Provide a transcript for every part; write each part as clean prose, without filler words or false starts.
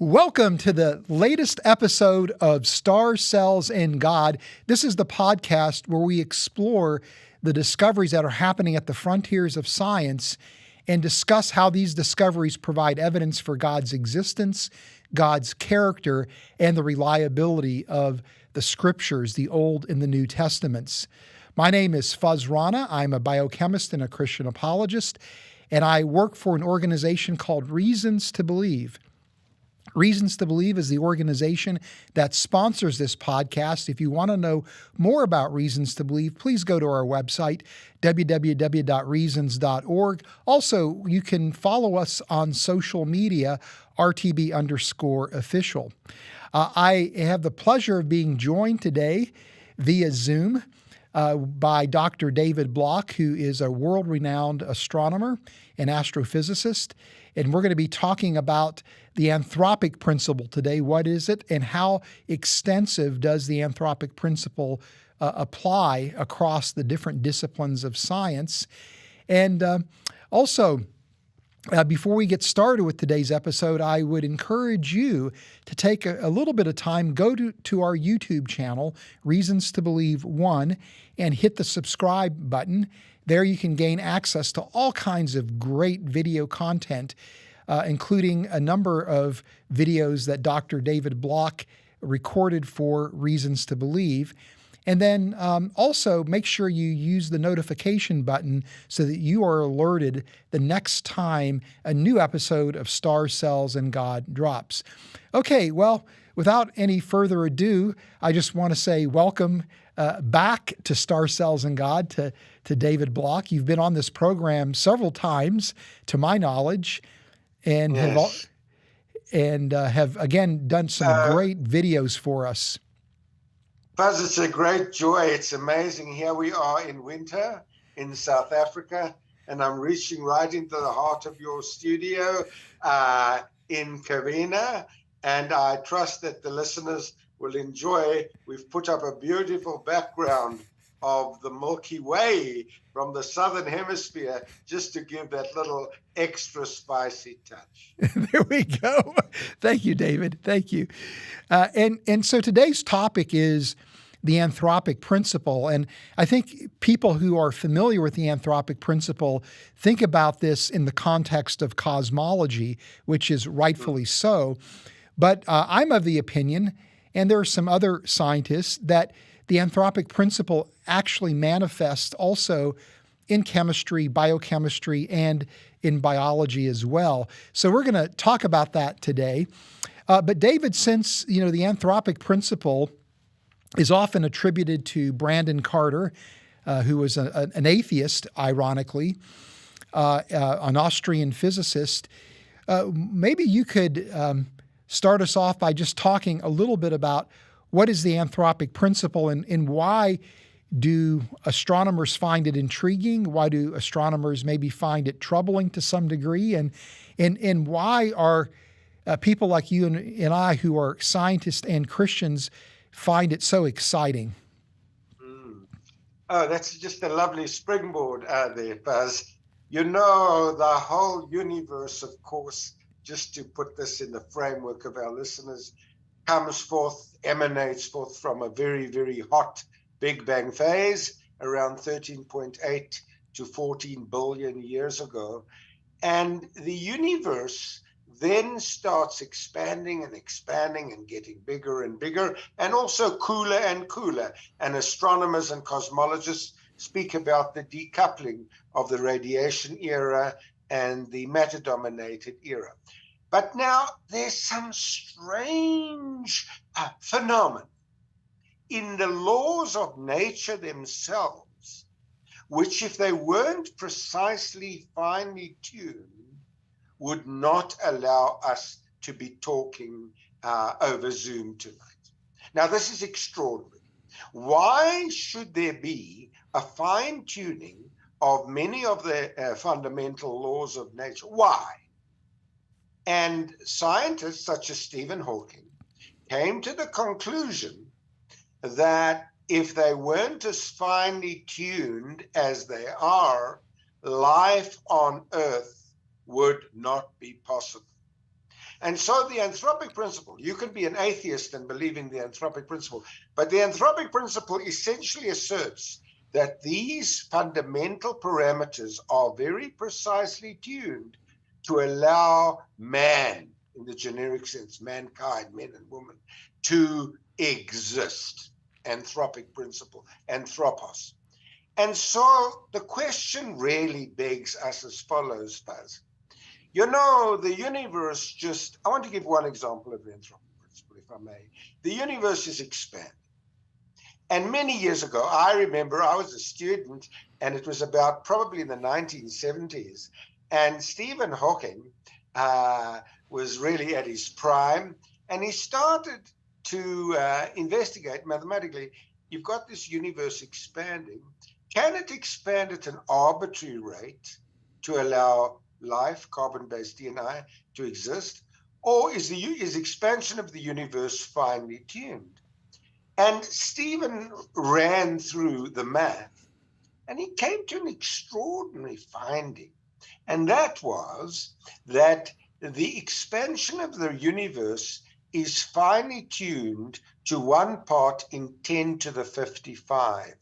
Welcome to the latest episode of Star Cells and God. This is the podcast where we explore the discoveries that are happening at the frontiers of science and discuss how these discoveries provide evidence for God's existence, God's character, and the reliability of the scriptures, the Old and the New Testaments. My name is Rana. I'm a biochemist and a Christian apologist, and I work for an organization called Reasons to Believe. Reasons to Believe is the organization that sponsors this podcast. If you want to know more about Reasons to Believe, please go to our website, www.reasons.org. Also, you can follow us on social media, RTB_official. I have the pleasure of being joined today via Zoom by Dr. David Block, who is a world-renowned astronomer and astrophysicist. And we're going to be talking about the anthropic principle today. What is it, and how extensive does the anthropic principle apply across the different disciplines of science? And also, before we get started with today's episode, I would encourage you to take a little bit of time, go to our YouTube channel, Reasons to Believe 1, and hit the subscribe button. There you can gain access to all kinds of great video content, including a number of videos that Dr. David Block recorded for Reasons to Believe. And then also make sure you use the notification button so that you are alerted the next time a new episode of Star Cells and God drops. Okay, well, without any further ado, I just want to say welcome back to Star Cells and God, to David Block. You've been on this program several times, to my knowledge, and Yes. have again done some great videos for us. Buzz, it's a great joy. It's amazing. Here we are in winter in South Africa, and I'm reaching right into the heart of your studio in Kavina, and I trust that the listeners will enjoy. We've put up a beautiful background of the Milky Way from the Southern Hemisphere just to give that little extra spicy touch. There we go. Thank you, David. Thank you. And so today's topic is the anthropic principle. And I think people who are familiar with the anthropic principle think about this in the context of cosmology, which is rightfully so. But I'm of the opinion, and there are some other scientists, that the anthropic principle actually manifests also in chemistry, biochemistry, and in biology as well. So we're going to talk about that today. But David, since the anthropic principle is often attributed to Brandon Carter, who was an atheist, ironically, an Austrian physicist, maybe you could start us off by just talking a little bit about what is the anthropic principle, and why do astronomers find it intriguing? Why do astronomers maybe find it troubling to some degree? And why are people like you and I, who are scientists and Christians, find it so exciting? Oh, that's just a lovely springboard there, Buzz. The whole universe, of course, just to put this in the framework of our listeners, emanates forth from a very, very hot Big Bang phase around 13.8 to 14 billion years ago. And the universe then starts expanding and expanding and getting bigger and bigger, and also cooler and cooler. And astronomers and cosmologists speak about the decoupling of the radiation era and the matter-dominated era. But now there's some strange phenomenon in the laws of nature themselves, which, if they weren't precisely finely tuned, would not allow us to be talking over Zoom tonight. Now, this is extraordinary. Why should there be a fine-tuning of many of the fundamental laws of nature? Why? And scientists such as Stephen Hawking came to the conclusion that if they weren't as finely tuned as they are, life on Earth would not be possible. And so the anthropic principle, you can be an atheist and believe in the anthropic principle, but the anthropic principle essentially asserts that these fundamental parameters are very precisely tuned to allow man, in the generic sense, mankind, men and women, to exist. Anthropic principle, anthropos. And so the question really begs us as follows, Faz. You know, the universe I want to give one example of the anthropic principle, if I may. The universe is expanding. And many years ago, I remember I was a student, and it was about probably in the 1970s, and Stephen Hawking was really at his prime, and he started to investigate mathematically. You've got this universe expanding. Can it expand at an arbitrary rate to allow life, carbon-based DNA, to exist? Or is expansion of the universe finely tuned? And Stephen ran through the math, and he came to an extraordinary finding. And that was that the expansion of the universe is finely tuned to 1 part in 10 to the 55.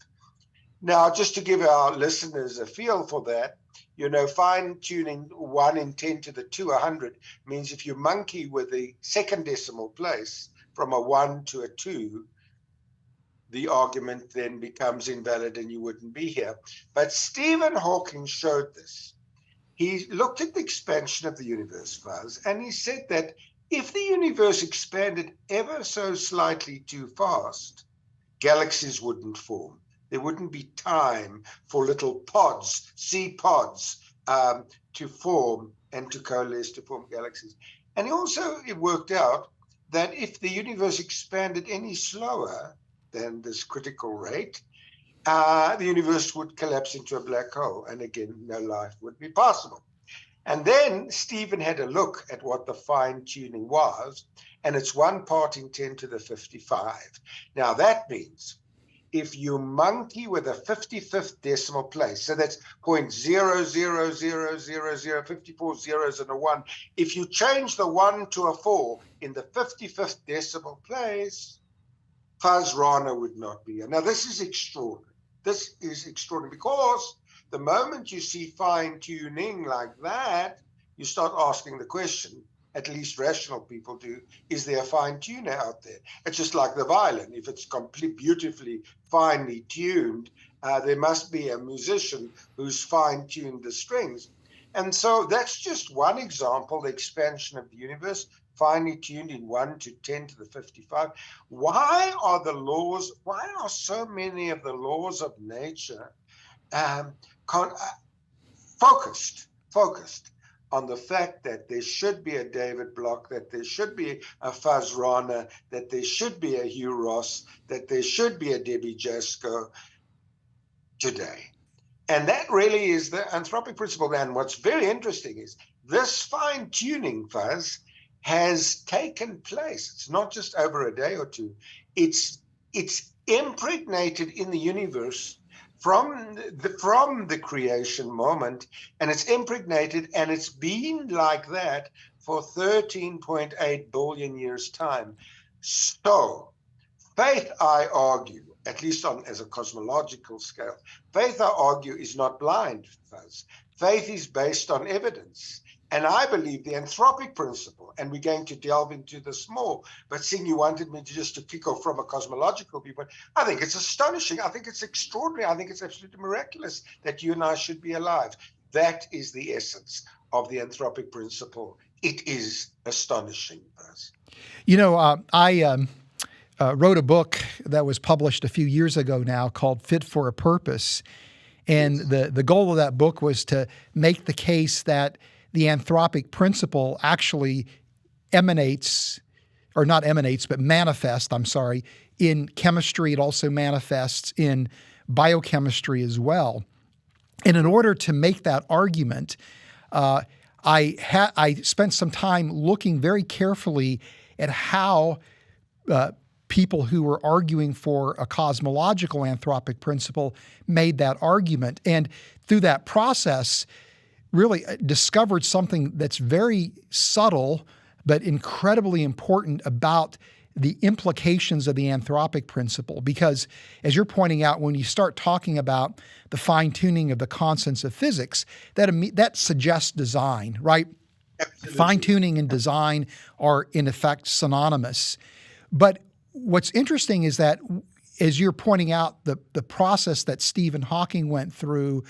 Now, just to give our listeners a feel for that, you know, fine tuning 1 in 10 to the 200 means if you monkey with the second decimal place from a 1 to a 2, the argument then becomes invalid and you wouldn't be here. But Stephen Hawking showed this. He looked at the expansion of the universe, Fuzz, and he said that if the universe expanded ever so slightly too fast, galaxies wouldn't form. There wouldn't be time for little pods, sea pods, to form and to coalesce to form galaxies. And it worked out that if the universe expanded any slower than this critical rate, the universe would collapse into a black hole. And again, no life would be possible. And then Stephen had a look at what the fine tuning was, and it's 1 part in 10 to the 55. Now that means if you monkey with a 55th decimal place, so that's 0.00000, 54 zeros and a 1. If you change the 1 to a 4 in the 55th decimal place, Fuzz Rana would not be here. Now, this is extraordinary. This is extraordinary because the moment you see fine tuning like that, you start asking the question, at least rational people do, is there a fine tuner out there? It's just like the violin. If it's beautifully finely tuned, there must be a musician who's fine tuned the strings. And so that's just one example, the expansion of the universe, finely tuned in 1 to 10 to the 55. Why are so many of the laws of nature focused on the fact that there should be a David Block, that there should be a Fuzz Rana, that there should be a Hugh Ross, that there should be a Debbie Jasko today? And that really is the anthropic principle. And what's very interesting is this fine-tuning, Fuzz, has taken place. It's not just over a day or two. It's impregnated in the universe from the creation moment, and it's impregnated, and it's been like that for 13.8 billion years' time. So faith, I argue, at least as a cosmological scale, faith, I argue, is not blind, Fuzz. Faith is based on evidence. And I believe the anthropic principle, and we're going to delve into this more, but seeing you wanted me to kick off from a cosmological viewpoint, I think it's astonishing. I think it's extraordinary. I think it's absolutely miraculous that you and I should be alive. That is the essence of the anthropic principle. It is astonishing. You know, I wrote a book that was published a few years ago now called Fit for a Purpose. And the goal of that book was to make the case that the anthropic principle actually manifests, in chemistry. It also manifests in biochemistry as well. And in order to make that argument, I spent some time looking very carefully at how people who were arguing for a cosmological anthropic principle made that argument. And through that process, really discovered something that's very subtle but incredibly important about the implications of the anthropic principle. Because as you're pointing out, when you start talking about the fine-tuning of the constants of physics, that suggests design, right? Absolutely. Fine-tuning and design are in effect synonymous. But what's interesting is that as you're pointing out, the process that Stephen Hawking went through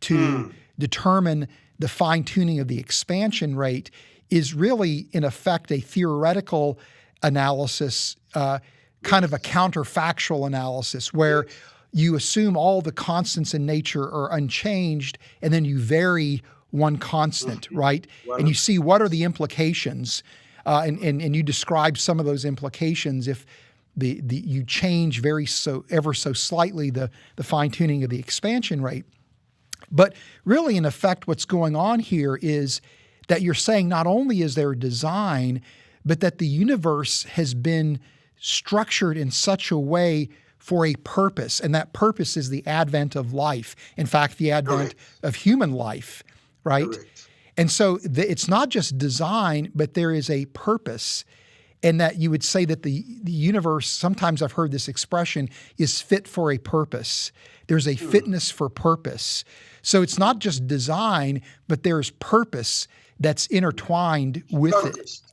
to determine the fine-tuning of the expansion rate is really, in effect, a theoretical analysis, kind of a counterfactual analysis, where you assume all the constants in nature are unchanged, and then you vary one constant, right? And you see what are the implications, and you describe some of those implications if you change ever so slightly the fine-tuning of the expansion rate. But really, in effect, what's going on here is that you're saying not only is there design, but that the universe has been structured in such a way for a purpose, and that purpose is the advent of life. In fact, the advent of human life, right? Correct. And so it's not just design, but there is a purpose, and that you would say that the universe, sometimes I've heard this expression, is fit for a purpose. There's a fitness for purpose. So it's not just design, but there's purpose that's intertwined with it. It's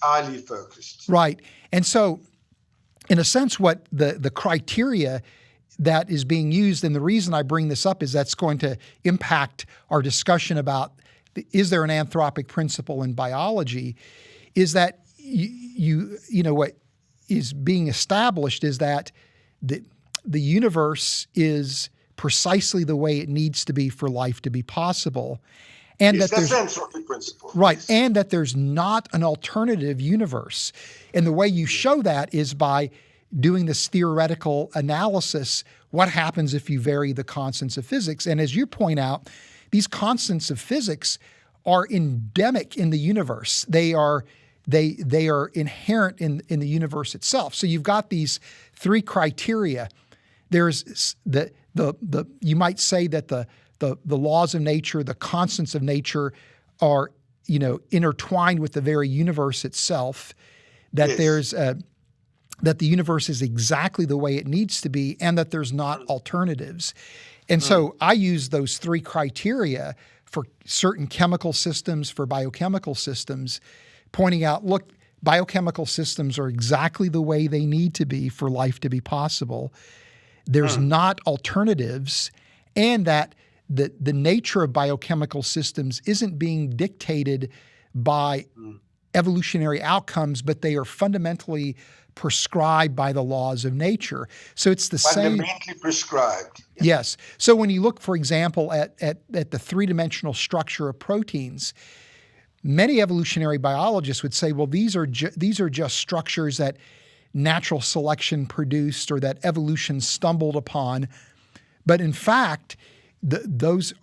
highly focused. Right. And so, in a sense, what the criteria that is being used, and the reason I bring this up is that's going to impact our discussion about is there an anthropic principle in biology, is that you know what is being established is that the universe is precisely the way it needs to be for life to be possible. And yes, that that's there's the anthropic principle. right, Yes. and that there's not an alternative universe. And the way you show that is by doing this theoretical analysis. What happens if you vary the constants of physics? And as you point out, these constants of physics are endemic in the universe. They are inherent in the universe itself. So you've got these three criteria. There's you might say that the laws of nature, the constants of nature are, intertwined with the very universe itself, that Yes. there's that the universe is exactly the way it needs to be, and that there's not alternatives. And so I use those three criteria for certain chemical systems, for biochemical systems, pointing out, look, biochemical systems are exactly the way they need to be for life to be possible. There's not alternatives, and that the nature of biochemical systems isn't being dictated by evolutionary outcomes, but they are fundamentally prescribed by the laws of nature. So it's the same. Fundamentally prescribed. Yes. So when you look, for example, at the three-dimensional structure of proteins, many evolutionary biologists would say, well, these are just structures that natural selection produced or that evolution stumbled upon. But in fact, those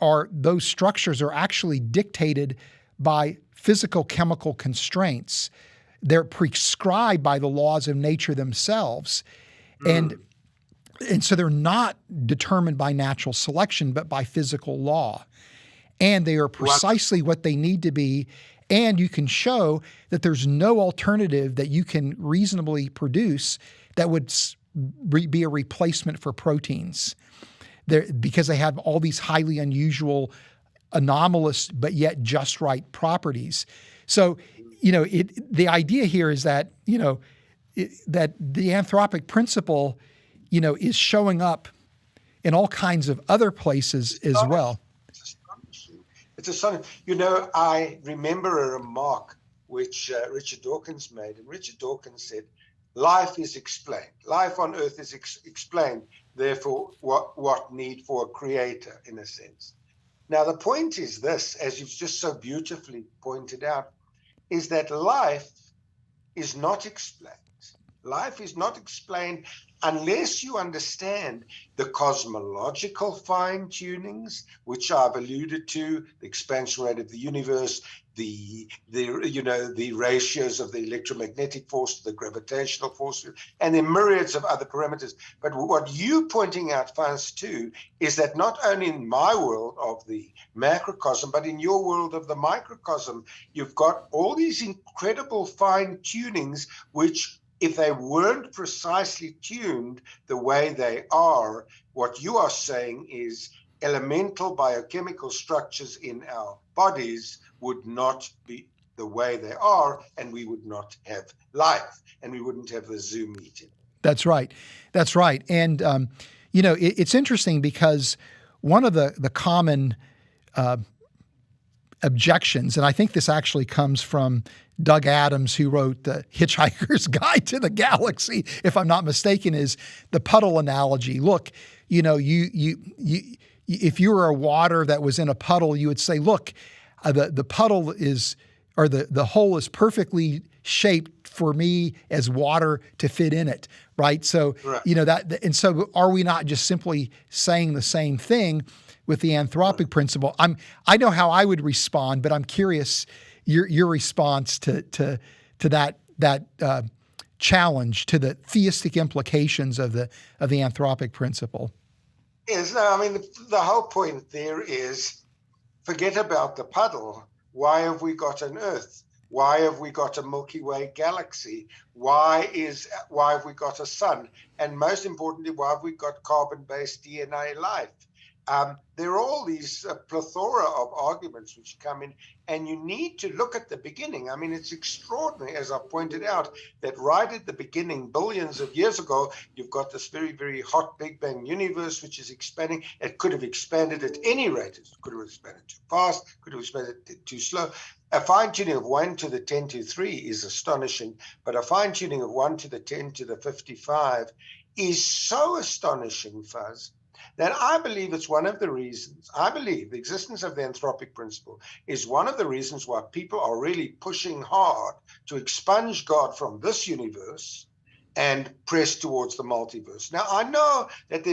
structures are actually dictated by physical chemical constraints. They're prescribed by the laws of nature themselves. And so they're not determined by natural selection, but by physical law. And they are precisely what they need to be. And you can show that there's no alternative that you can reasonably produce that would be a replacement for proteins. Because they have all these highly unusual, anomalous, but yet just right properties. So, the idea here is that, that the anthropic principle, is showing up in all kinds of other places as well. It's astonishing. I remember a remark which Richard Dawkins made, and Richard Dawkins said, life is explained. Life on Earth is explained. Therefore, what need for a creator, in a sense? Now, the point is this, as you've just so beautifully pointed out, is that life is not explained. Life is not explained unless you understand the cosmological fine-tunings, which I've alluded to, the expansion rate of the universe, the ratios of the electromagnetic force to the gravitational force, and the myriads of other parameters. But what you're pointing out, Faz, too, is that not only in my world of the macrocosm, but in your world of the microcosm, you've got all these incredible fine-tunings, which, if they weren't precisely tuned the way they are, what you are saying is elemental biochemical structures in our bodies would not be the way they are, and we would not have life, and we wouldn't have the Zoom meeting. That's right. That's right. And, it's interesting because one of the common objections, and I think this actually comes from Doug Adams, who wrote The Hitchhiker's Guide to the Galaxy, if I'm not mistaken, is the puddle analogy. Look, if you were a water that was in a puddle, you would say, look, the puddle is, or the hole is perfectly shaped for me as water to fit in it, right? So, right. And so are we not just simply saying the same thing with the anthropic principle? I know how I would respond, but I'm curious your response to that challenge, to the theistic implications of the anthropic principle. Yes, no, I mean, the whole point there is, forget about the puddle. Why have we got an Earth? Why have we got a Milky Way galaxy? Why have we got a sun? And most importantly, why have we got carbon-based DNA life? There are all these plethora of arguments which come in, and you need to look at the beginning. I mean, it's extraordinary, as I pointed out, that right at the beginning, billions of years ago, you've got this very, very hot Big Bang universe, which is expanding. It could have expanded at any rate. It could have expanded too fast, could have expanded too slow. A fine-tuning of 1 to the 10 to 3 is astonishing, but a fine-tuning of 1 to the 10 to the 55 is so astonishing, Fuzz, that I believe it's one of the reasons, I believe the existence of the anthropic principle is one of the reasons why people are really pushing hard to expunge God from this universe and press towards the multiverse. Now, I know that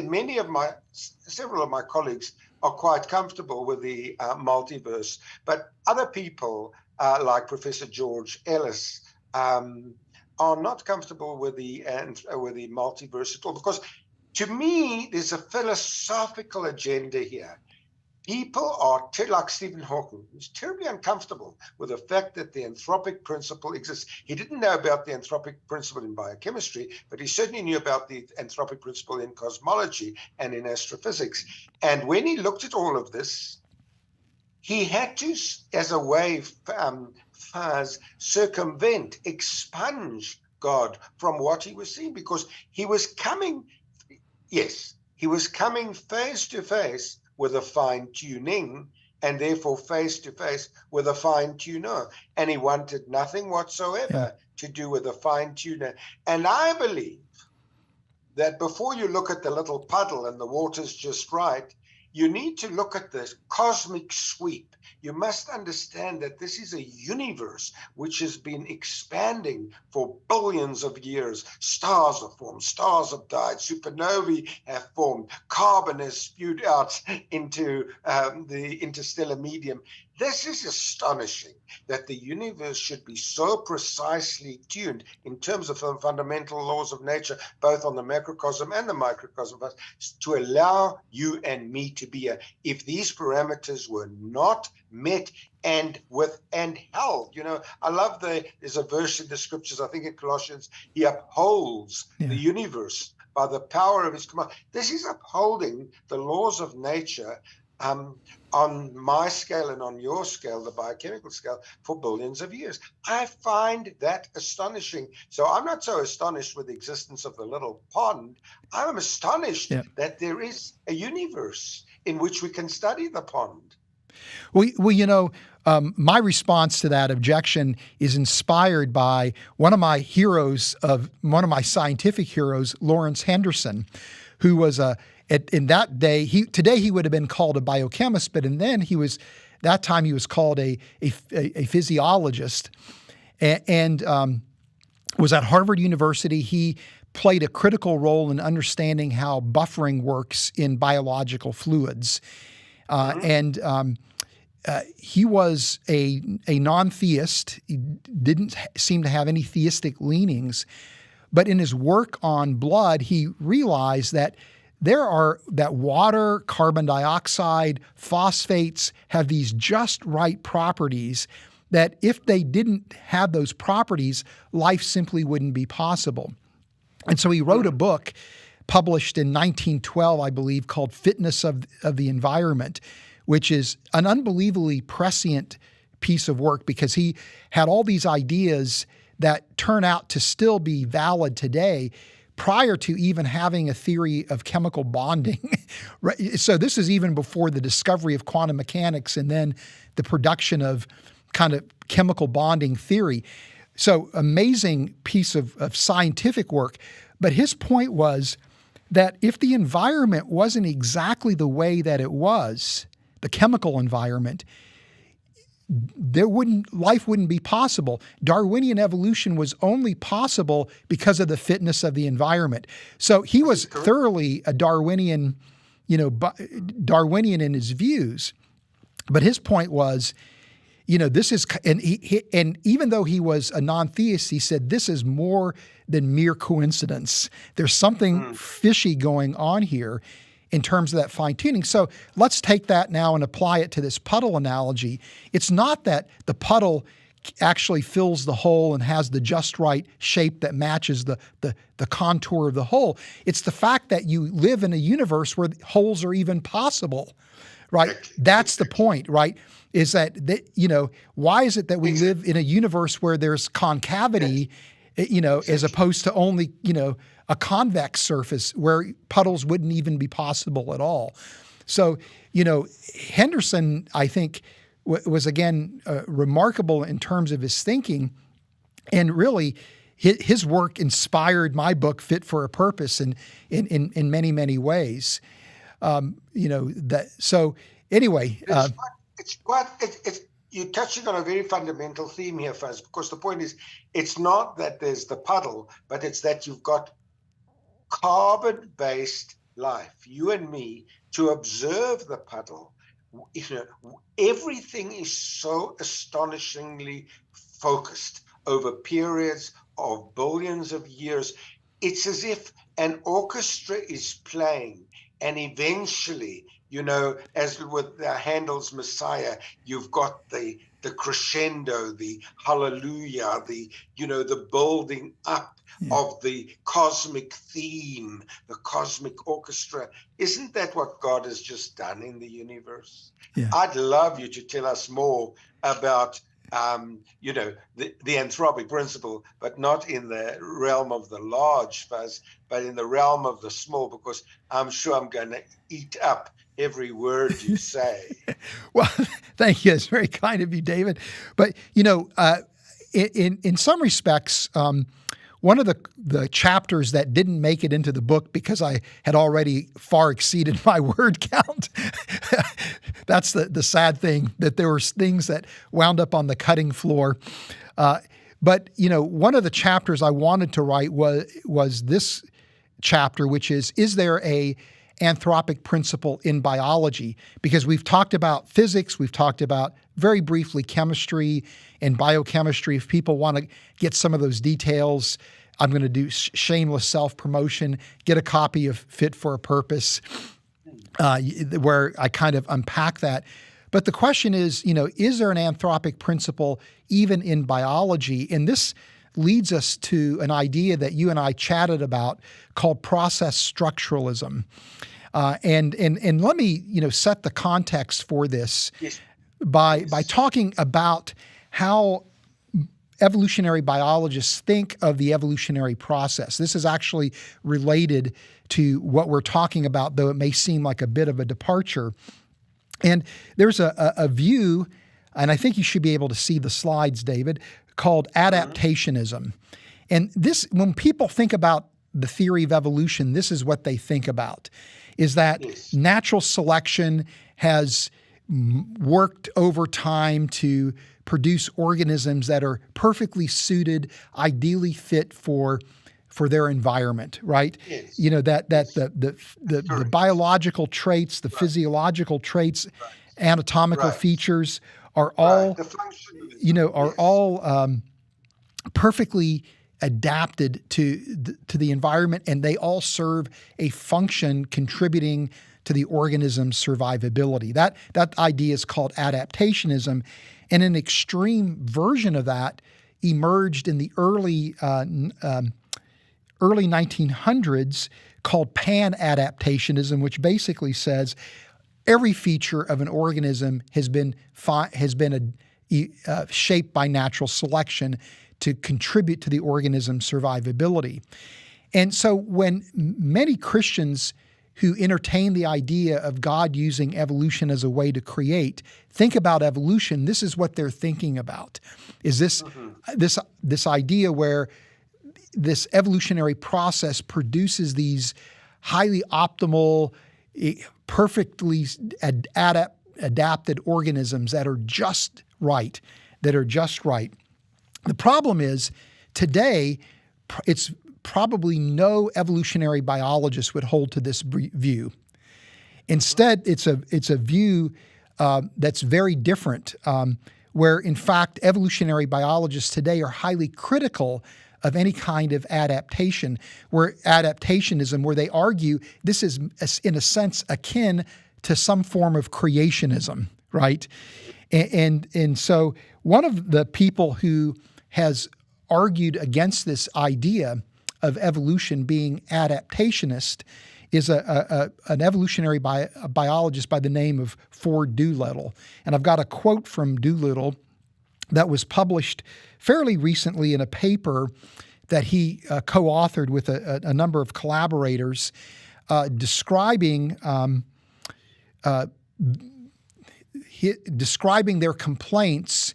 several of my colleagues are quite comfortable with the multiverse, but other people, like Professor George Ellis, are not comfortable with the multiverse at all, because to me, there's a philosophical agenda here. People are, like Stephen Hawking, who's terribly uncomfortable with the fact that the anthropic principle exists. He didn't know about the anthropic principle in biochemistry, but he certainly knew about the anthropic principle in cosmology and in astrophysics. And when he looked at all of this, he had to, as a way, circumvent, expunge God from what he was seeing, because he was coming. Yes, he was coming face to face with a fine-tuning, and therefore face to face with a fine-tuner. And he wanted nothing whatsoever to do with a fine-tuner. And I believe that before you look at the little puddle and the water's just right, you need to look at the cosmic sweep. You must understand that this is a universe which has been expanding for billions of years. Stars have formed, stars have died, supernovae have formed, carbon has spewed out into the interstellar medium. This is astonishing that the universe should be so precisely tuned in terms of the fundamental laws of nature, both on the macrocosm and the microcosm, to allow you and me to be here. If these parameters were not met and held, I love there's a verse in the scriptures, I think in Colossians, he upholds the universe by the power of his command. This is upholding the laws of nature on my scale and on your scale, the biochemical scale, for billions of years. I find that astonishing. So I'm not so astonished with the existence of the little pond. I'm astonished that there is a universe in which we can study the pond. Well, my response to that objection is inspired by one of my scientific heroes, Lawrence Henderson, who was in that day, today he would have been called a biochemist, but then he was called a physiologist, and was at Harvard University. He played a critical role in understanding how buffering works in biological fluids. And he was a non-theist. He didn't seem to have any theistic leanings. But in his work on blood, he realized that that water, carbon dioxide, phosphates have these just right properties that if they didn't have those properties, life simply wouldn't be possible. And so he wrote a book published in 1912, I believe, called Fitness of the Environment, which is an unbelievably prescient piece of work because he had all these ideas that turn out to still be valid today prior to even having a theory of chemical bonding. So this is even before the discovery of quantum mechanics and then the production of kind of chemical bonding theory. So amazing piece of scientific work. But his point was that if the environment wasn't exactly the way that it was, the chemical environment, life wouldn't be possible. Darwinian evolution was only possible because of the fitness of the environment. So he was thoroughly a Darwinian, Darwinian in his views. But his point was, this is, and even though he was a non-theist, he said this is more than mere coincidence. There's something fishy going on here in terms of that fine-tuning. So let's take that now and apply it to this puddle analogy. It's not that the puddle actually fills the hole and has the just right shape that matches the contour of the hole. It's the fact that you live in a universe where holes are even possible, right? That's the point, right? Is that why is it that we live in a universe where there's concavity, as opposed to only, a convex surface where puddles wouldn't even be possible at all. So, Henderson, I think, was again remarkable in terms of his thinking, and really his work inspired my book, Fit for a Purpose, in many, many ways. So anyway. You're touching on a very fundamental theme here, Faz, because the point is, it's not that there's the puddle, but it's that you've got carbon-based life, you and me, to observe the puddle. Everything is so astonishingly focused over periods of billions of years. It's as if an orchestra is playing, and eventually, as with Handel's Messiah, you've got the crescendo, the hallelujah, the building up of the cosmic theme, the cosmic orchestra. Isn't that what God has just done in the universe? Yeah. I'd love you to tell us more about the anthropic principle, but not in the realm of the large, Fuzz, but in the realm of the small, because I'm sure I'm going to eat up every word you say. Well, thank you. It's very kind of you, David. But, in some respects, one of the chapters that didn't make it into the book because I had already far exceeded my word count, that's the sad thing, that there were things that wound up on the cutting floor. But, one of the chapters I wanted to write was this chapter, which is there a anthropic principle in biology? Because we've talked about physics, we've talked about very briefly chemistry and biochemistry. If people want to get some of those details, I'm going to do shameless self-promotion, get a copy of Fit for a Purpose, where I kind of unpack that. But the question is there an anthropic principle even in biology? And this leads us to an idea that you and I chatted about called process structuralism. And let me, set the context for this by talking about how evolutionary biologists think of the evolutionary process. This is actually related to what we're talking about, though it may seem like a bit of a departure. And there's a view, and I think you should be able to see the slides, David, called adaptationism. And this, when people think about the theory of evolution, this is what they think about, is that natural selection has worked over time to produce organisms that are perfectly suited, ideally fit for for their environment, right? Yes. You know, that the Correct. biological traits, the physiological traits, anatomical Right. features are Right. all, The functionalism. you know, are Yes. all perfectly adapted to the environment, and they all serve a function contributing to the organism's survivability. That idea is called adaptationism, and an extreme version of that emerged in the early 1900s called pan-adaptationism, which basically says every feature of an organism has been shaped by natural selection to contribute to the organism's survivability. And so when many Christians who entertain the idea of God using evolution as a way to create think about evolution, this is what they're thinking about. Is this idea where this evolutionary process produces these highly optimal, perfectly adapted organisms that are just right. The problem is today it's probably no evolutionary biologist would hold to this view. Instead, it's a view that's very different, where in fact evolutionary biologists today are highly critical of any kind of adaptation, where adaptationism, where they argue this is in a sense akin to some form of creationism, right? And so one of the people who has argued against this idea of evolution being adaptationist is an evolutionary biologist by the name of Ford Doolittle. And I've got a quote from Doolittle that was published fairly recently in a paper that he co-authored with a number of collaborators, describing their complaints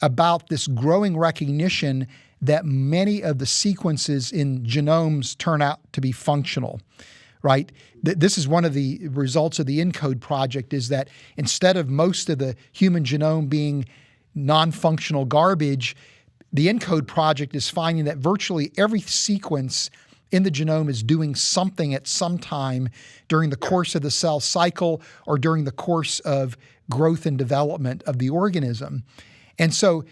about this growing recognition that many of the sequences in genomes turn out to be functional, right? This is one of the results of the ENCODE project, is that instead of most of the human genome being non-functional garbage, the ENCODE project is finding that virtually every sequence in the genome is doing something at some time during the course of the cell cycle or during the course of growth and development of the organism. And so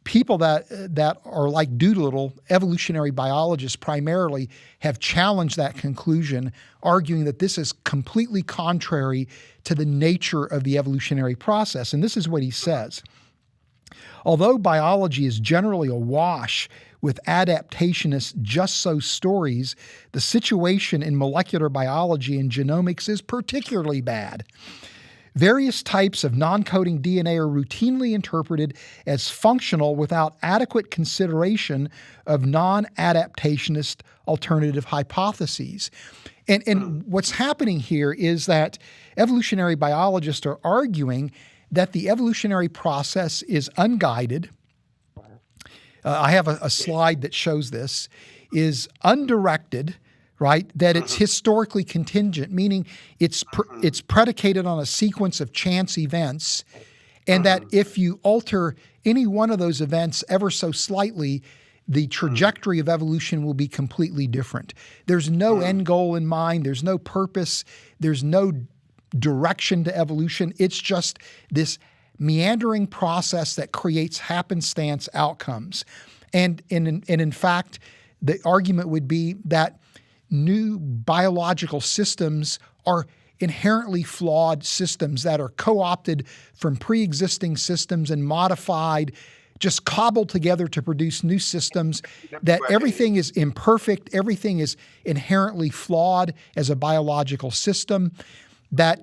people that are like Doolittle, evolutionary biologists primarily, have challenged that conclusion, arguing that this is completely contrary to the nature of the evolutionary process. And this is what he says. Although biology is generally awash with adaptationist just-so stories, the situation in molecular biology and genomics is particularly bad. Various types of non-coding DNA are routinely interpreted as functional without adequate consideration of non-adaptationist alternative hypotheses. And what's happening here is that evolutionary biologists are arguing that the evolutionary process is unguided. I have a slide that shows this, is undirected, right? That it's historically contingent, meaning it's predicated on a sequence of chance events, and that if you alter any one of those events ever so slightly, the trajectory of evolution will be completely different. There's no end goal in mind. There's no purpose. There's no direction to evolution. It's just this meandering process that creates happenstance outcomes. And in fact, the argument would be that new biological systems are inherently flawed systems that are co-opted from pre-existing systems and modified, just cobbled together to produce new systems, that everything is imperfect, everything is inherently flawed as a biological system, that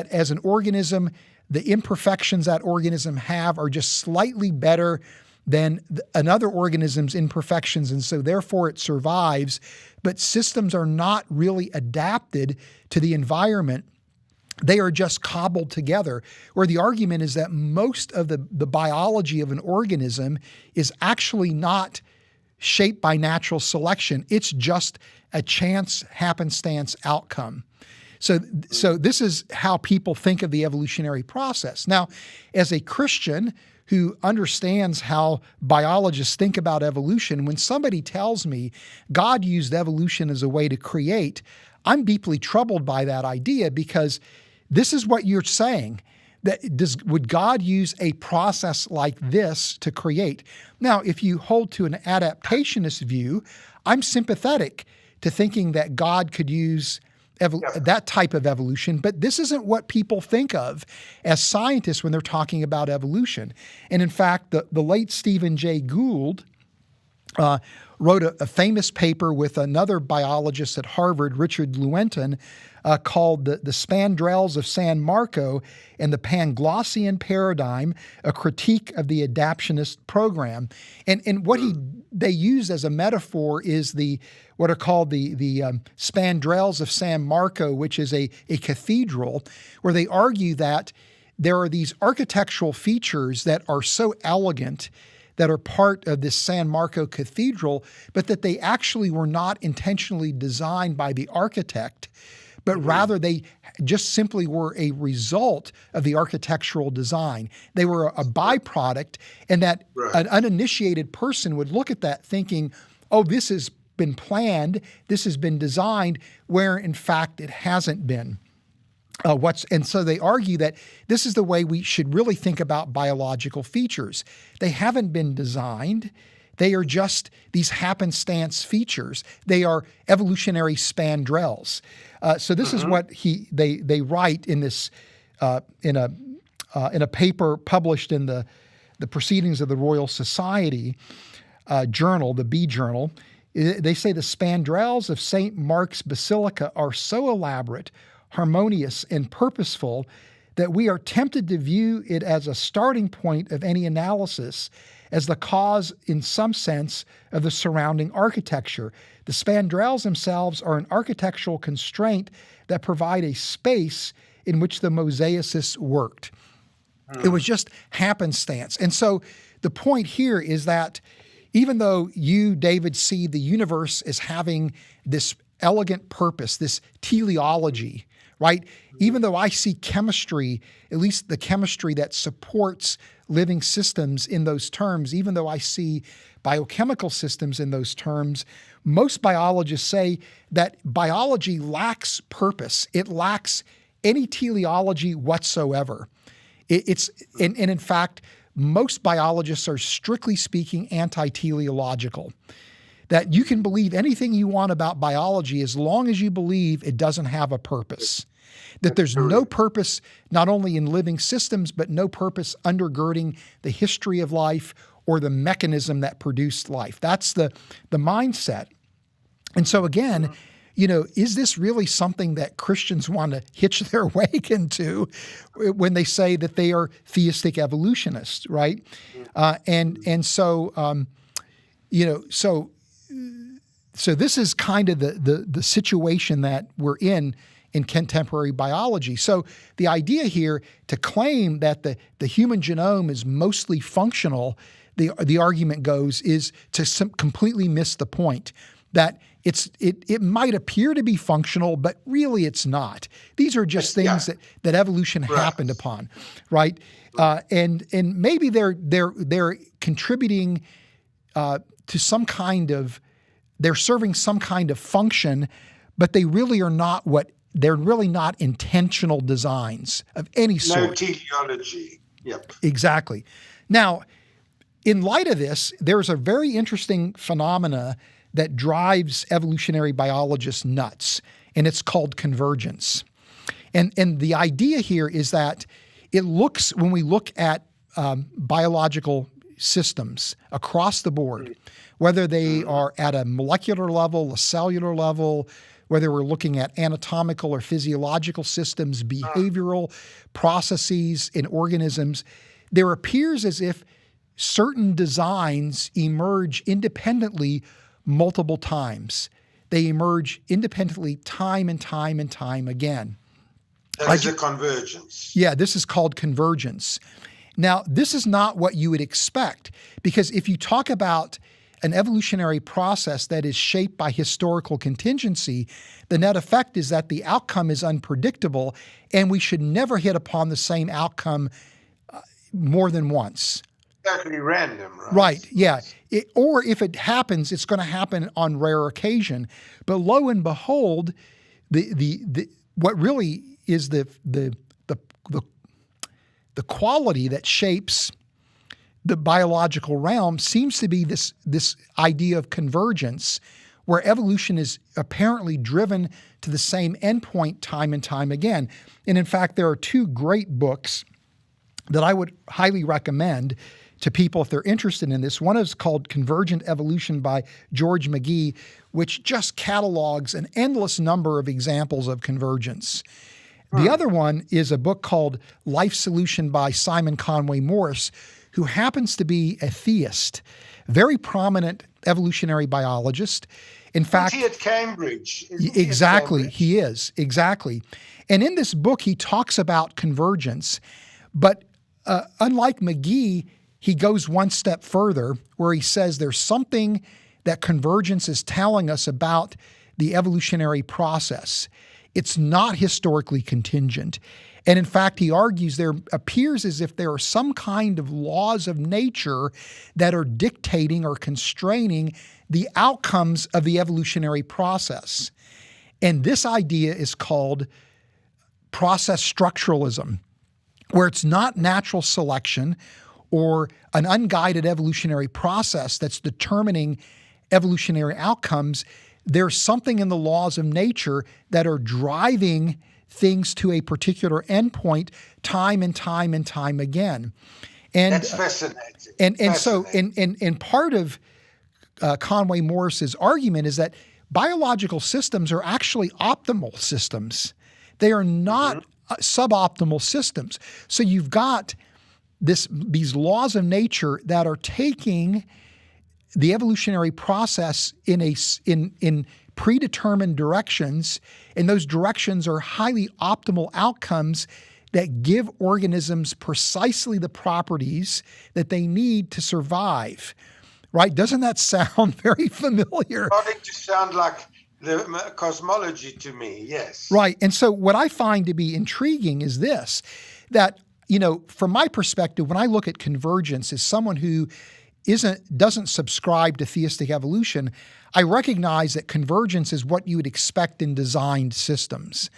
as an organism, the imperfections that organism have are just slightly better than another organism's imperfections, and so therefore it survives. But systems are not really adapted to the environment. They are just cobbled together, where the argument is that most of the biology of an organism is actually not shaped by natural selection. It's just a chance happenstance outcome. So this is how people think of the evolutionary process. Now, as a Christian who understands how biologists think about evolution, when somebody tells me God used evolution as a way to create, I'm deeply troubled by that idea, because this is what you're saying. Would God use a process like this to create? Now, if you hold to an adaptationist view, I'm sympathetic to thinking that God could use that type of evolution, but this isn't what people think of as scientists when they're talking about evolution. And in fact, the late Stephen Jay Gould wrote a famous paper with another biologist at Harvard, Richard Lewontin, called the Spandrels of San Marco and the Panglossian Paradigm, a critique of the adaptionist program. And what they use as a metaphor is what are called the Spandrels of San Marco, which is a cathedral, where they argue that there are these architectural features that are so elegant that are part of this San Marco cathedral, but that they actually were not intentionally designed by the architect, but rather they just simply were a result of the architectural design. They were a byproduct, and that an uninitiated person would look at that thinking, oh, this has been planned, this has been designed, where in fact it hasn't been. And so they argue that this is the way we should really think about biological features. They haven't been designed. They are just these happenstance features. They are evolutionary spandrels. So this is what they write in this in a paper published in the Proceedings of the Royal Society journal, the B Journal. They say the spandrels of St. Mark's Basilica are so elaborate, harmonious, and purposeful that we are tempted to view it as a starting point of any analysis, as the cause, in some sense, of the surrounding architecture. The spandrels themselves are an architectural constraint that provide a space in which the mosaicists worked. It was just happenstance. And so the point here is that even though you, David, see the universe as having this elegant purpose, this teleology, right? Even though I see chemistry, at least the chemistry that supports living systems in those terms, even though I see biochemical systems in those terms, most biologists say that biology lacks purpose. It lacks any teleology whatsoever. And in fact, most biologists are strictly speaking anti-teleological. That you can believe anything you want about biology as long as you believe it doesn't have a purpose. That there's no purpose not only in living systems, but no purpose undergirding the history of life or the mechanism that produced life. That's the mindset. And so again, is this really something that Christians want to hitch their wagon to when they say that they are theistic evolutionists, right? So this is kind of the situation that we're in contemporary biology. So the idea here to claim that the human genome is mostly functional, the argument goes, is to completely miss the point. That it might appear to be functional, but really it's not. These are just things that evolution happened upon, right? And maybe they're contributing to some kind of, they're serving some kind of function, but they really are not they're really not intentional designs of any sort. No teleology. Yep. Exactly. Now, in light of this, there's a very interesting phenomena that drives evolutionary biologists nuts, and it's called convergence. And the idea here is that when we look at biological systems across the board, whether they are at a molecular level, a cellular level, whether we're looking at anatomical or physiological systems, behavioral processes in organisms, there appears as if certain designs emerge independently multiple times. They emerge independently time and time and time again. That is a convergence. Yeah, this is called convergence. Now, this is not what you would expect, because if you talk about an evolutionary process that is shaped by historical contingency, the net effect is that the outcome is unpredictable, and we should never hit upon the same outcome more than once. Exactly random, right? Right, yeah. Or if it happens, it's going to happen on rare occasion. But lo and behold, what really is the quality that shapes the biological realm seems to be this idea of convergence, where evolution is apparently driven to the same endpoint time and time again. And in fact, there are two great books that I would highly recommend to people if they're interested in this. One is called Convergent Evolution by George McGee, which just catalogs an endless number of examples of convergence. The other one is a book called Life Solution by Simon Conway Morse, who happens to be a theist, very prominent evolutionary biologist. In fact, is he at Cambridge? Exactly, he is, exactly. And in this book, he talks about convergence, but unlike McGee, he goes one step further where he says there's something that convergence is telling us about the evolutionary process. It's not historically contingent. And in fact, he argues there appears as if there are some kind of laws of nature that are dictating or constraining the outcomes of the evolutionary process. And this idea is called process structuralism, where it's not natural selection or an unguided evolutionary process that's determining evolutionary outcomes. There's something in the laws of nature that are driving things to a particular endpoint time and time and time again. And that's fascinating. And part of Conway Morse's argument is that biological systems are actually optimal systems. They are not suboptimal systems. So you've got these laws of nature that are taking the evolutionary process in predetermined directions, and those directions are highly optimal outcomes that give organisms precisely the properties that they need to survive. Right? Doesn't that sound very familiar? Starting to sound like the cosmology to me, yes. Right. And so what I find to be intriguing is this, that, from my perspective, when I look at convergence as someone who doesn't subscribe to theistic evolution, I recognize that convergence is what you would expect in designed systems.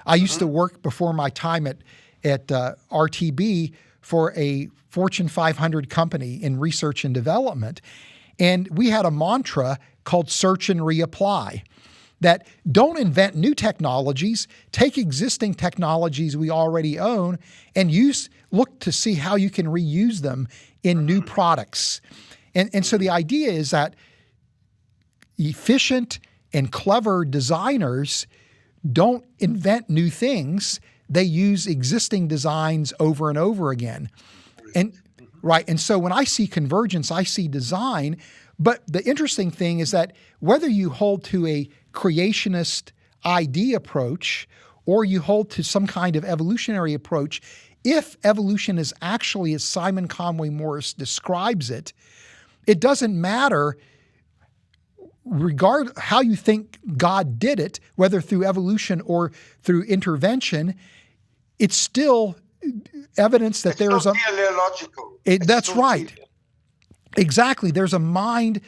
I used to work before my time at RTB for a Fortune 500 company in research and development, and we had a mantra called search and reapply. That don't invent new technologies, take existing technologies we already own and look to see how you can reuse them in new products. And so the idea is that efficient and clever designers don't invent new things, they use existing designs over and over again. And so when I see convergence, I see design. But the interesting thing is that whether you hold to a creationist ID approach or you hold to some kind of evolutionary approach, if evolution is actually as Simon Conway Morse describes it, it doesn't matter regard how you think God did it, whether through evolution or through intervention, it's still evidence that there is a teleological. That's right. Exactly. There's a mind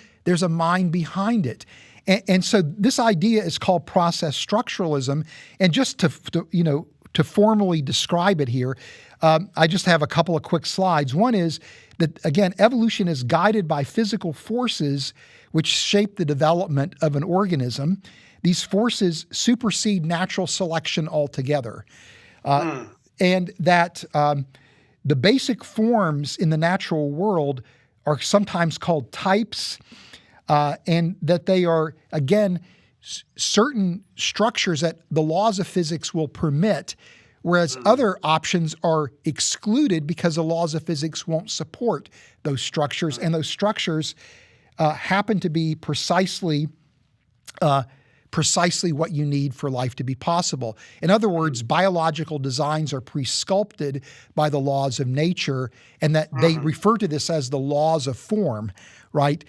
behind it. And so this idea is called process structuralism. And just to formally describe it here, I just have a couple of quick slides. One is that, again, evolution is guided by physical forces which shape the development of an organism. These forces supersede natural selection altogether. And that the basic forms in the natural world are sometimes called types, and that they are, again, certain structures that the laws of physics will permit, whereas other options are excluded because the laws of physics won't support those structures, and those structures happen to be precisely precisely what you need for life to be possible. In other words, biological designs are pre-sculpted by the laws of nature, and that they refer to this as the laws of form, right?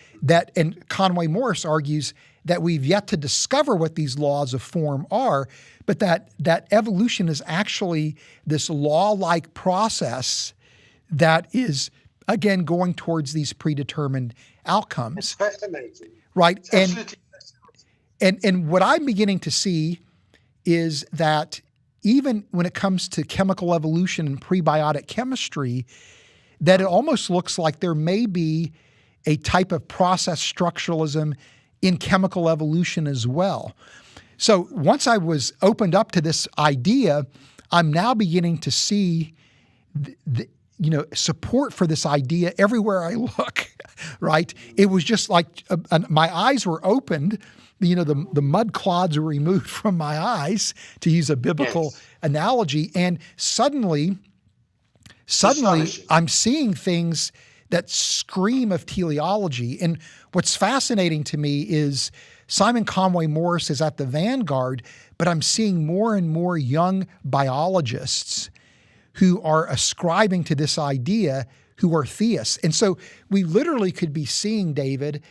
And Conway Morris argues that we've yet to discover what these laws of form are, but that evolution is actually this law-like process that is, again, going towards these predetermined outcomes. It's fascinating. Right. It's absolutely fascinating. And what I'm beginning to see is that even when it comes to chemical evolution and prebiotic chemistry, that it almost looks like there may be a type of process structuralism in chemical evolution as well. So once I was opened up to this idea, I'm now beginning to see support for this idea everywhere I look, right? It was just like my eyes were opened, the mud clods were removed from my eyes, to use a biblical analogy, and suddenly I'm seeing things that scream of teleology. And what's fascinating to me is Simon Conway Morris is at the vanguard, but I'm seeing more and more young biologists who are ascribing to this idea, who are theists. And so we literally could be seeing, David,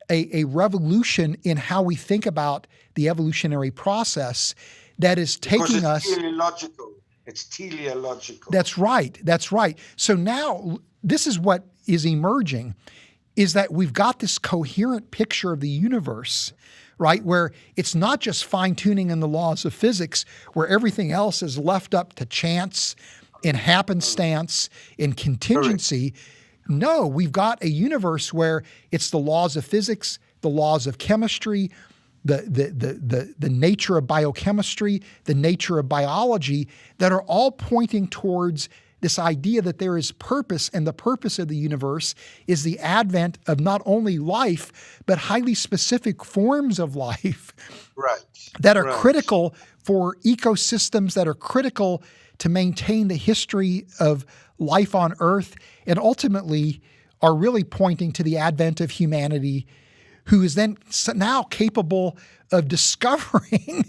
a revolution in how we think about the evolutionary process that is taking us. Teleological. It's teleological. That's right. So now this is what is emerging, is that we've got this coherent picture of the universe, right? Where it's not just fine-tuning in the laws of physics, where everything else is left up to chance, in happenstance, in contingency. No, we've got a universe where it's the laws of physics, the laws of chemistry, the nature of biochemistry, the nature of biology that are all pointing towards this idea that there is purpose, and the purpose of the universe is the advent of not only life, but highly specific forms of life that are critical for ecosystems, that are critical to maintain the history of life on Earth, and ultimately are really pointing to the advent of humanity, who is then now capable of discovering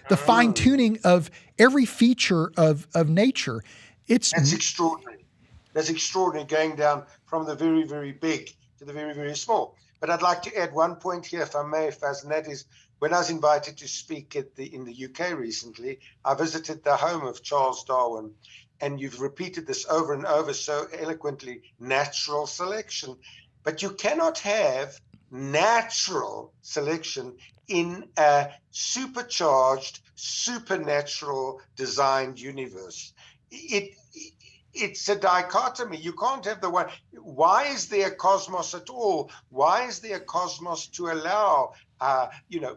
the fine-tuning of every feature of nature. That's extraordinary. That's extraordinary, going down from the very, very big to the very, very small. But I'd like to add one point here, if I may, Faz, and that is, when I was invited to speak in the UK recently, I visited the home of Charles Darwin, and you've repeated this over and over so eloquently, natural selection. But you cannot have natural selection in a supercharged, supernatural designed universe. It's a dichotomy. You can't have the one. Why is there a cosmos at all? Why is there a cosmos to allow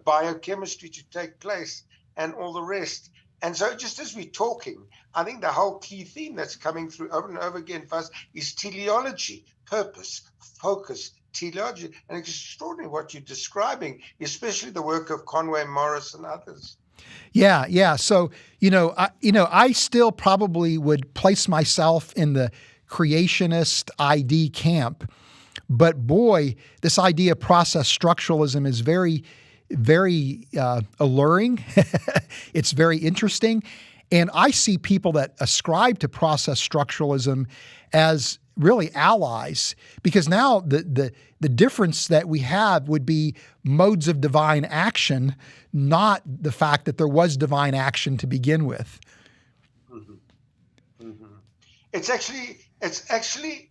biochemistry to take place and all the rest? And so just as we're talking, I think the whole key theme that's coming through over and over again for us is teleology, purpose, focus, teleology. And it's extraordinary what you're describing, especially the work of Conway Morris and others. Yeah. So, I still probably would place myself in the creationist ID camp, but boy, this idea of process structuralism is very, very alluring. It's very interesting. And I see people that ascribe to process structuralism as really allies, because now the difference that we have would be modes of divine action, not the fact that there was divine action to begin with. Mm-hmm. Mm-hmm. It's actually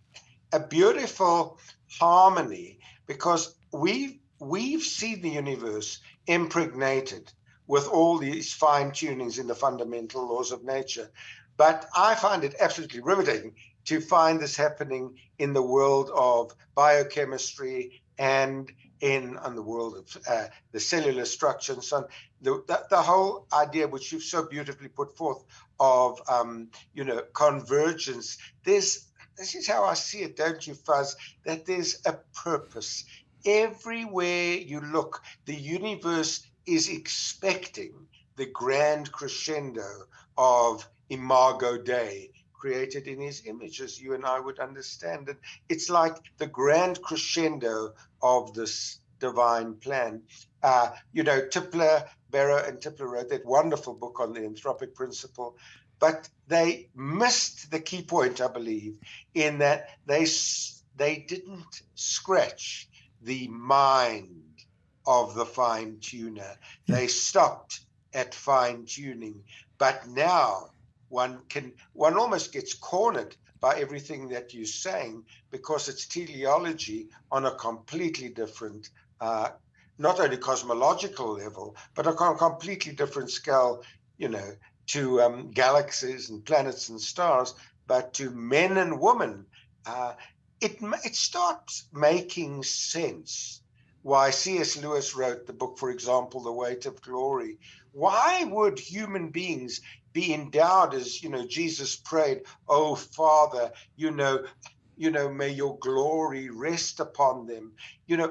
a beautiful harmony, because we've seen the universe impregnated with all these fine tunings in the fundamental laws of nature. But I find it absolutely riveting to find this happening in the world of biochemistry and in the world of the cellular structure and so on. The whole idea, which you've so beautifully put forth, of convergence. This is how I see it, don't you, Fuzz? That there's a purpose. Everywhere you look, the universe is expecting the grand crescendo of Imago Dei, created in his image, as you and I would understand it. It's like the grand crescendo of this divine plan. Barrow and Tipler wrote that wonderful book on the anthropic principle, but they missed the key point, I believe, in that they didn't scratch the mind of the fine tuner. Yeah. They stopped at fine tuning, but now one almost gets cornered by everything that you're saying, because it's teleology on a completely different, not only cosmological level, but on a completely different scale, to galaxies and planets and stars, but to men and women. It starts making sense why C.S. Lewis wrote the book, for example, The Weight of Glory. Why would human beings be endowed as, Jesus prayed, "Oh, Father, may your glory rest upon them."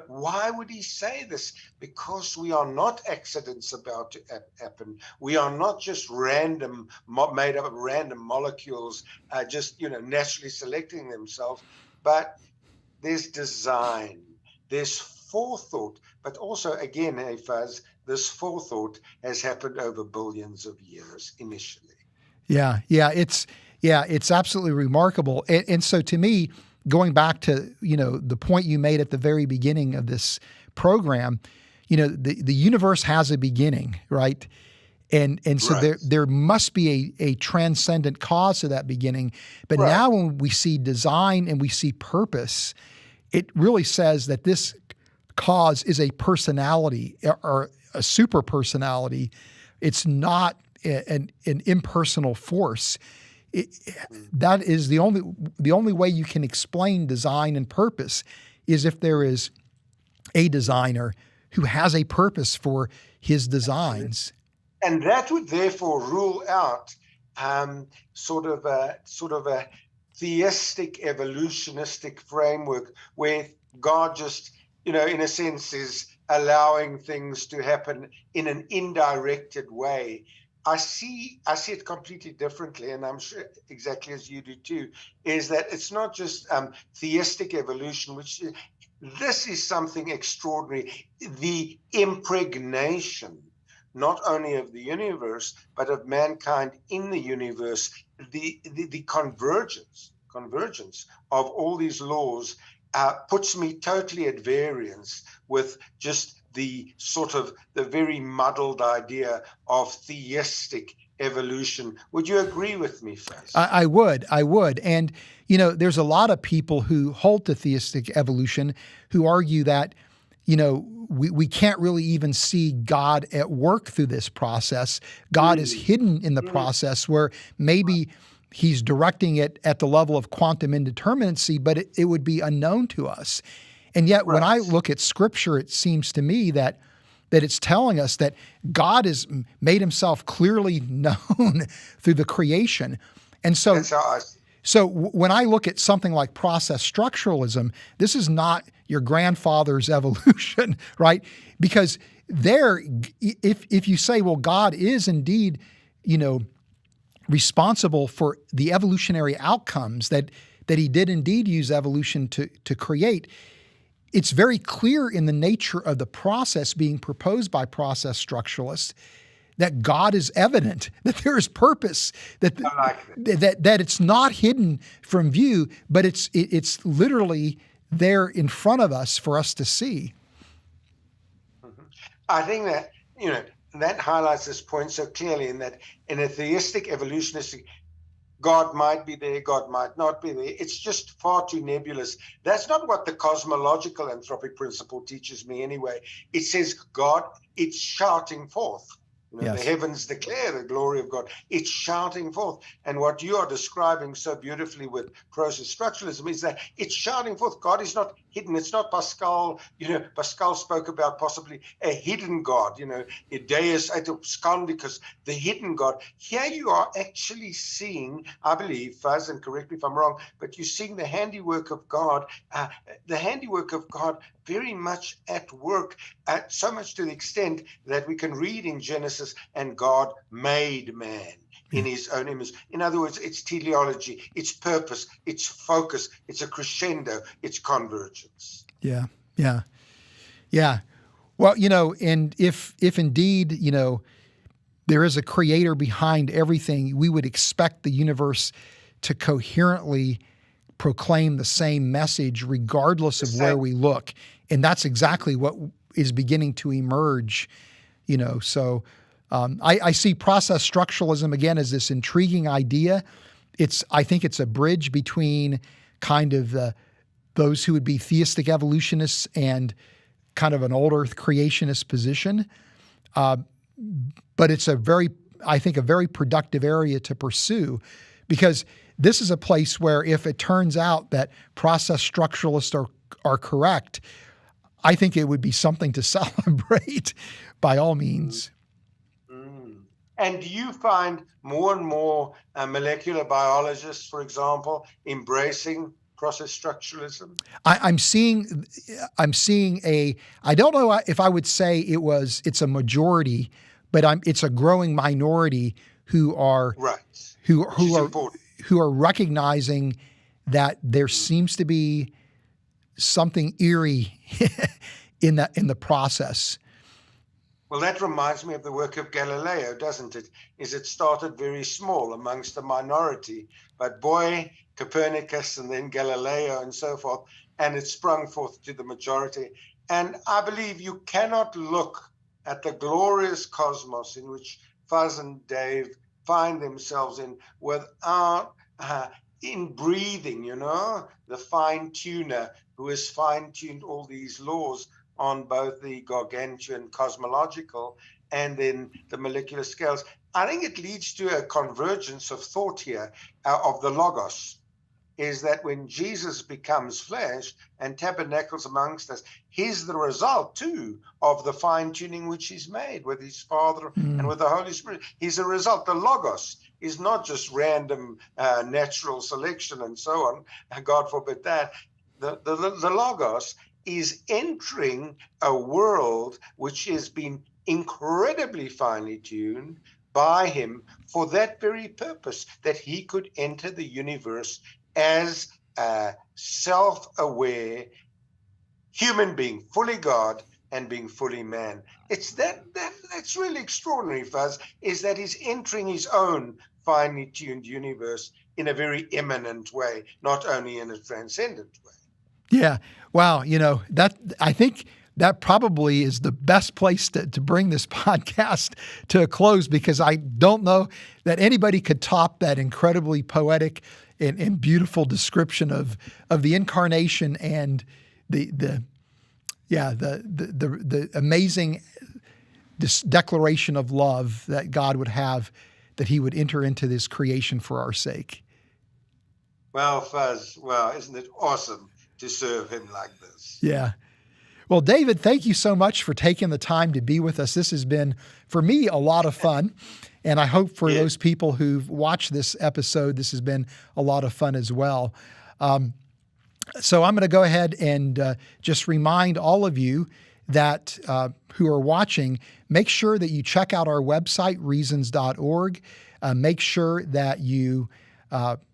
Why would he say this? Because we are not accidents about to happen. We are not just made up of random molecules, just, naturally selecting themselves, but there's design, there's forethought, but also, again, hey, Faz, this forethought has happened over billions of years initially. It's absolutely remarkable. And so to me, going back to, the point you made at the very beginning of this program, the universe has a beginning, right? And so Right. there must be a transcendent cause to that beginning. But Right. now when we see design and we see purpose, it really says that this cause is a personality or a super personality. It's not an impersonal force. That is the only way you can explain design and purpose is if there is a designer who has a purpose for his designs. And that would therefore rule out sort of a theistic evolutionistic framework where God just, in a sense, is allowing things to happen in an indirected way. I see it completely differently, and I'm sure exactly as you do too, is that it's not just theistic evolution, which this is something extraordinary. The impregnation not only of the universe, but of mankind in the universe, the convergence of all these laws puts me totally at variance with just the very muddled idea of theistic evolution. Would you agree with me, Faz? I would. And, there's a lot of people who hold to theistic evolution who argue that, we can't really even see God at work through this process. God is hidden in the process where maybe he's directing it at the level of quantum indeterminacy, but it would be unknown to us. And yet, when I look at Scripture, it seems to me that it's telling us that God has made himself clearly known through the creation. And so, That's how I see. So when I look at something like process structuralism, this is not your grandfather's evolution, right? Because there, if you say, well, God is indeed, responsible for the evolutionary outcomes that he did indeed use evolution to create, it's very clear in the nature of the process being proposed by process structuralists that God is evident, that there is purpose, that it's not hidden from view, but it's literally there in front of us for us to see. I think that, that highlights this point so clearly, in that in a theistic evolutionistic, God might be there, God might not be there. It's just far too nebulous. That's not what the cosmological anthropic principle teaches me anyway. It says God, it's shouting forth. Yes. The heavens declare the glory of God. It's shouting forth. And what you are describing so beautifully with process structuralism is that it's shouting forth. God is not hidden. It's not Pascal. Pascal spoke about possibly a hidden God, Deus et abscondicus, the hidden God. Here you are actually seeing, I believe, Faz, and correct me if I'm wrong, but you're seeing the handiwork of God, very much at work, so much to the extent that we can read in Genesis, and God made man in his own image. In other words, it's teleology, it's purpose, it's focus, it's a crescendo, it's convergence. Yeah. Yeah. Well, and if indeed, there is a creator behind everything, we would expect the universe to coherently proclaim the same message regardless of where we look. And that's exactly what is beginning to emerge, So I see process structuralism again as this intriguing idea. I think it's a bridge between kind of those who would be theistic evolutionists and kind of an old earth creationist position. But it's I think a very productive area to pursue, because this is a place where if it turns out that process structuralists are correct, I think it would be something to celebrate by all means. And do you find more and more molecular biologists, for example, embracing process structuralism? I'm seeing I don't know if I would say it's a majority, but it's a growing minority who are who are recognizing that there seems to be something eerie in the process. Well, that reminds me of the work of Galileo, doesn't it? It started very small amongst a minority, but boy, Copernicus and then Galileo and so forth, and it sprung forth to the majority. And I believe you cannot look at the glorious cosmos in which Faz and Dave find themselves in without breathing, the fine tuner who has fine-tuned all these laws on both the gargantuan cosmological and then the molecular scales. I think it leads to a convergence of thought here, of the Logos, is that when Jesus becomes flesh and tabernacles amongst us, he's the result too of the fine-tuning which he's made with his Father and with the Holy Spirit. He's a result. The Logos is not just random natural selection and so on, God forbid that. The Logos is entering a world which has been incredibly finely tuned by him for that very purpose, that he could enter the universe as a self-aware human being, fully God and being fully man. It's that's really extraordinary, Faz, is that he's entering his own finely tuned universe in a very immanent way, not only in a transcendent way. Yeah. Wow. That I think that probably is the best place to bring this podcast to a close, because I don't know that anybody could top that incredibly poetic and beautiful description of the incarnation and the amazing declaration of love that God would have, that he would enter into this creation for our sake. Well, Faz, isn't it awesome to serve him like this? Yeah. Well, David, thank you so much for taking the time to be with us. This has been, for me, a lot of fun. And I hope for those people who've watched this episode, this has been a lot of fun as well. So I'm going to go ahead and just remind all of you that who are watching, make sure that you check out our website, reasons.org. Make sure that you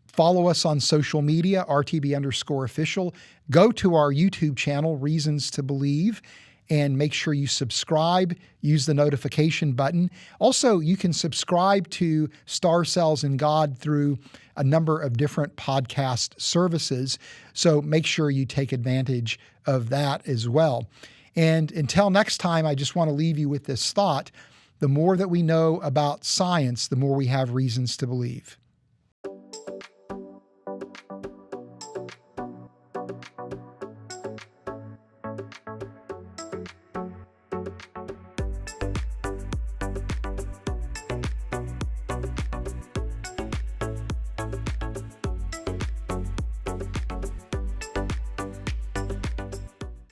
follow us on social media, RTB_official. Go to our YouTube channel, Reasons to Believe, and make sure you subscribe. Use the notification button. Also, you can subscribe to Star Cells and God through a number of different podcast services. So make sure you take advantage of that as well. And until next time, I just want to leave you with this thought. The more that we know about science, the more we have reasons to believe.